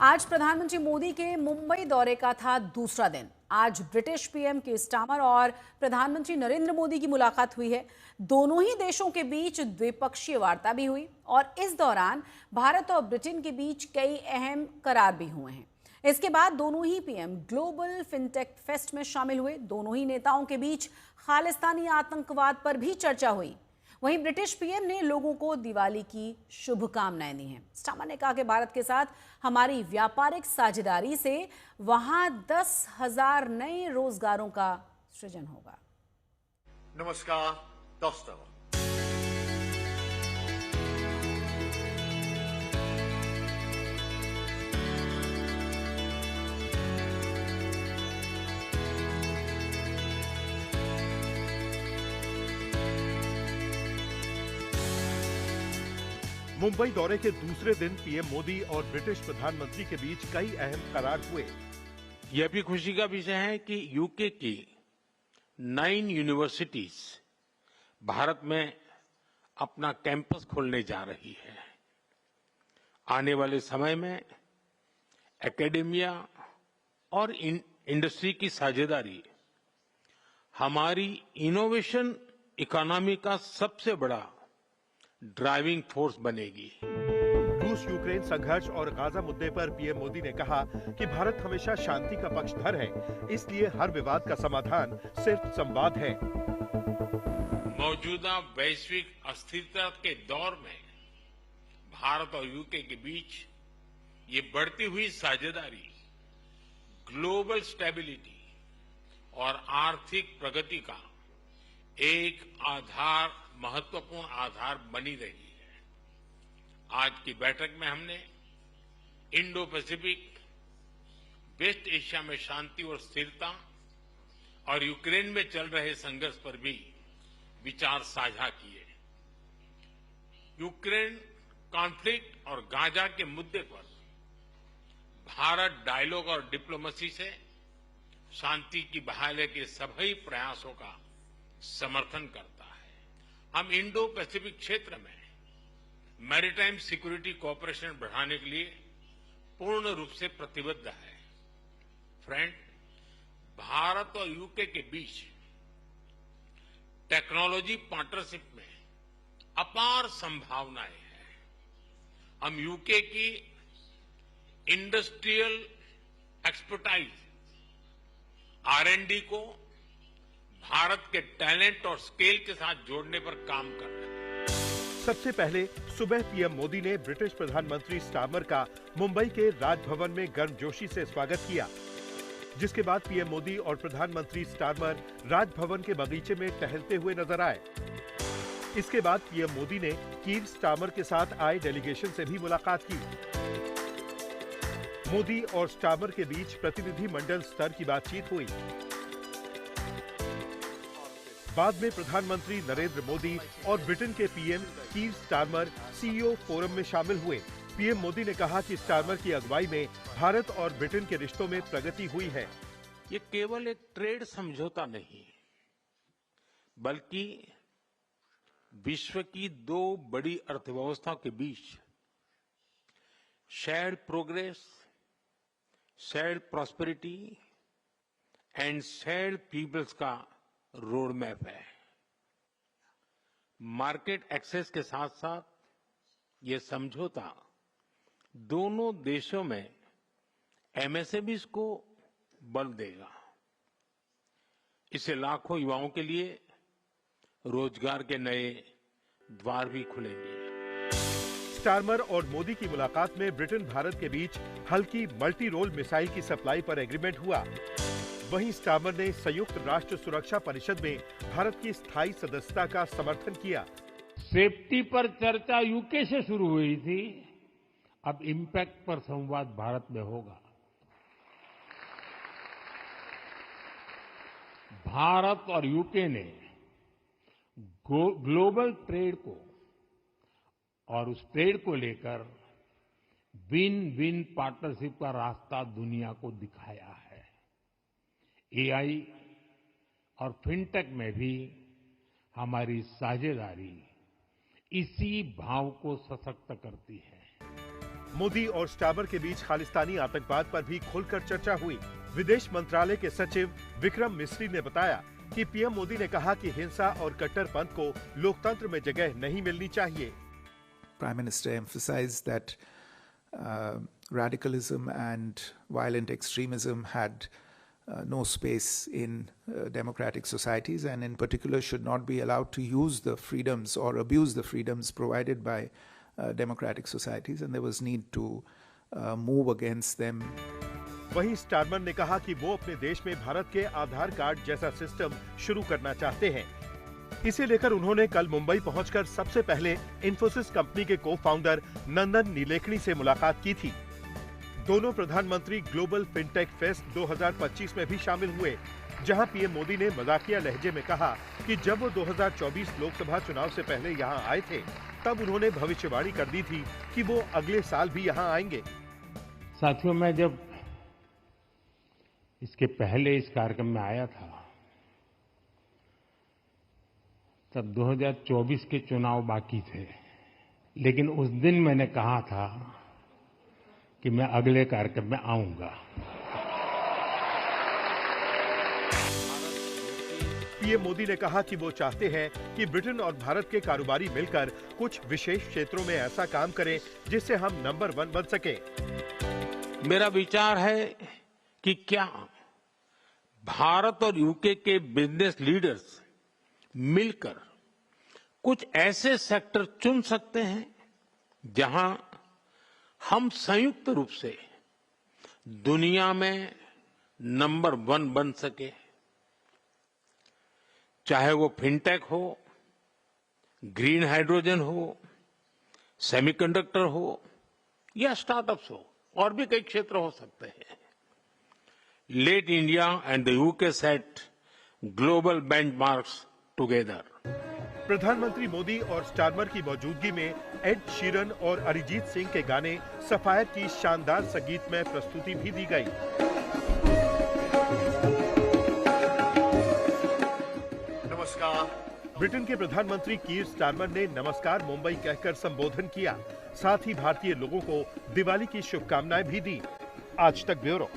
आज प्रधानमंत्री मोदी के मुंबई दौरे का था दूसरा दिन। आज ब्रिटिश पीएम कीर स्टारमर और प्रधानमंत्री नरेंद्र मोदी की मुलाकात हुई है। दोनों ही देशों के बीच द्विपक्षीय वार्ता भी हुई और इस दौरान भारत और ब्रिटेन के बीच कई अहम करार भी हुए हैं। इसके बाद दोनों ही पीएम ग्लोबल फिनटेक फेस्ट में शामिल हुए। दोनों ही नेताओं के बीच खालिस्तानी आतंकवाद पर भी चर्चा हुई। वहीं ब्रिटिश पीएम ने लोगों को दिवाली की शुभकामनाएं दी हैं। स्टारमर ने कहा कि भारत के साथ हमारी व्यापारिक साझेदारी से वहां 10,000 नए रोजगारों का सृजन होगा। नमस्कार दोस्तों। मुंबई दौरे के दूसरे दिन पीएम मोदी और ब्रिटिश प्रधानमंत्री के बीच कई अहम करार हुए। यह भी खुशी का विषय है कि यूके की 9 यूनिवर्सिटीज भारत में अपना कैंपस खोलने जा रही है। आने वाले समय में एकेडेमिया और इंडस्ट्री की साझेदारी हमारी इनोवेशन इकोनॉमी का सबसे बड़ा ड्राइविंग फोर्स बनेगी। रूस यूक्रेन संघर्ष और गाजा मुद्दे पर पीएम मोदी ने कहा कि भारत हमेशा शांति का पक्षधर है, इसलिए हर विवाद का समाधान सिर्फ संवाद है। मौजूदा वैश्विक अस्थिरता के दौर में भारत और यूके के बीच ये बढ़ती हुई साझेदारी ग्लोबल स्टेबिलिटी और आर्थिक प्रगति का एक महत्वपूर्ण आधार बनी रही है। आज की बैठक में हमने इंडो पैसिफिक, वेस्ट एशिया में शांति और स्थिरता और यूक्रेन में चल रहे संघर्ष पर भी विचार साझा किए। यूक्रेन कॉन्फ्लिक्ट और गाजा के मुद्दे पर भारत डायलॉग और डिप्लोमेसी से शांति की बहाली के सभी प्रयासों का समर्थन करता है। हम इंडो पैसिफिक क्षेत्र में मैरीटाइम सिक्योरिटी कोऑपरेशन बढ़ाने के लिए पूर्ण रूप से प्रतिबद्ध है। फ्रेंड, भारत और यूके के बीच टेक्नोलॉजी पार्टनरशिप में अपार संभावनाएं हैं। हम यूके की इंडस्ट्रियल एक्सपर्टाइज R&D को भारत के टैलेंट और स्केल के साथ जोड़ने पर काम कर रहे हैं। सबसे पहले सुबह पीएम मोदी ने ब्रिटिश प्रधानमंत्री स्टारमर का मुंबई के राजभवन में गर्मजोशी से स्वागत किया, जिसके बाद पीएम मोदी और प्रधानमंत्री स्टारमर राजभवन के बगीचे में टहलते हुए नजर आए। इसके बाद पीएम मोदी ने कीर स्टारमर के साथ आए डेलीगेशन से भी मुलाकात की। मोदी और स्टारमर के बीच प्रतिनिधि मंडल स्तर की बातचीत हुई। बाद में प्रधानमंत्री नरेंद्र मोदी और ब्रिटेन के PM Keir Starmer CEO forum में शामिल हुए। पीएम मोदी ने कहा कि स्टारमर की अगुवाई में भारत और ब्रिटेन के रिश्तों में प्रगति हुई है। ये केवल एक ट्रेड समझौता नहीं, बल्कि विश्व की 2 बड़ी अर्थव्यवस्थाओं के बीच shared progress, shared prosperity and shared people's का रोड मैप है। मार्केट एक्सेस के साथ साथ ये समझौता दोनों देशों में एमएसएमईज को बल देगा। इससे लाखों युवाओं के लिए रोजगार के नए द्वार भी खुलेंगे। स्टारमर और मोदी की मुलाकात में ब्रिटेन भारत के बीच हल्की मल्टी रोल मिसाइल की सप्लाई पर एग्रीमेंट हुआ। वहीं स्टारमर ने संयुक्त राष्ट्र सुरक्षा परिषद में भारत की स्थायी सदस्यता का समर्थन किया। सेफ्टी पर चर्चा यूके से शुरू हुई थी, अब इम्पैक्ट पर संवाद भारत में होगा। भारत और यूके ने ग्लोबल ट्रेड को और उस ट्रेड को लेकर विन विन पार्टनरशिप का रास्ता दुनिया को दिखाया है। एआई और फिनटेक में भी हमारी साझेदारी इसी भाव को सशक्त करती है। मोदी और स्टामर के बीच खालिस्तानी आतंकवाद पर भी खुलकर चर्चा हुई। विदेश मंत्रालय के सचिव विक्रम मिस्री ने बताया कि पीएम मोदी ने कहा कि हिंसा और कट्टरपंथ को लोकतंत्र में जगह नहीं मिलनी चाहिए। Prime Minister emphasized that radicalism and violent extremism had no space in democratic societies, and in particular should not be allowed to use the freedoms or abuse the freedoms provided by democratic societies, and there was need to move against them. वहीं Starmer ने कहा कि वो अपने देश में भारत के आधार card जैसा सिस्टम शुरू करना चाहते हैं। इसे लेकर उन्होंने कल मुंबई पहुंचकर सबसे पहले इंफोसिस कंपनी के को-फाउंडर नंदन नीलेकणी से मुलाकात की थी। दोनों प्रधानमंत्री ग्लोबल फिनटेक फेस्ट 2025 में भी शामिल हुए, जहां पीएम मोदी ने मजाकिया लहजे में कहा कि जब वो 2024 लोकसभा चुनाव से पहले यहां आए थे, तब उन्होंने भविष्यवाणी कर दी थी कि वो अगले साल भी यहां आएंगे। साथियों, मैं जब इसके पहले इस कार्यक्रम में आया था, तब 2024 के चुनाव बाकी थे, लेकिन उस दिन मैंने कहा था कि मैं अगले कार्यक्रम में आऊंगा। पीएम मोदी ने कहा कि वो चाहते हैं कि ब्रिटेन और भारत के कारोबारी मिलकर कुछ विशेष क्षेत्रों में ऐसा काम करें जिससे हम नंबर 1 बन सके। मेरा विचार है कि क्या भारत और यूके के बिजनेस लीडर्स मिलकर कुछ ऐसे सेक्टर चुन सकते हैं जहां हम संयुक्त रूप से दुनिया में नंबर 1 बन सके, चाहे वो फिनटेक हो, ग्रीन हाइड्रोजन हो, सेमीकंडक्टर हो या स्टार्टअप्स हो, और भी कई क्षेत्र हो सकते हैं। Let India and the UK set global benchmarks together. प्रधानमंत्री मोदी और स्टारमर की मौजूदगी में एड शीरन और अरिजीत सिंह के गाने सफायर की शानदार संगीतमय प्रस्तुति भी दी गई। नमस्कार। ब्रिटेन के प्रधानमंत्री कीर स्टारमर ने नमस्कार मुंबई कहकर संबोधन किया। साथ ही भारतीय लोगों को दिवाली की शुभकामनाएं भी दी। आज तक ब्यूरो।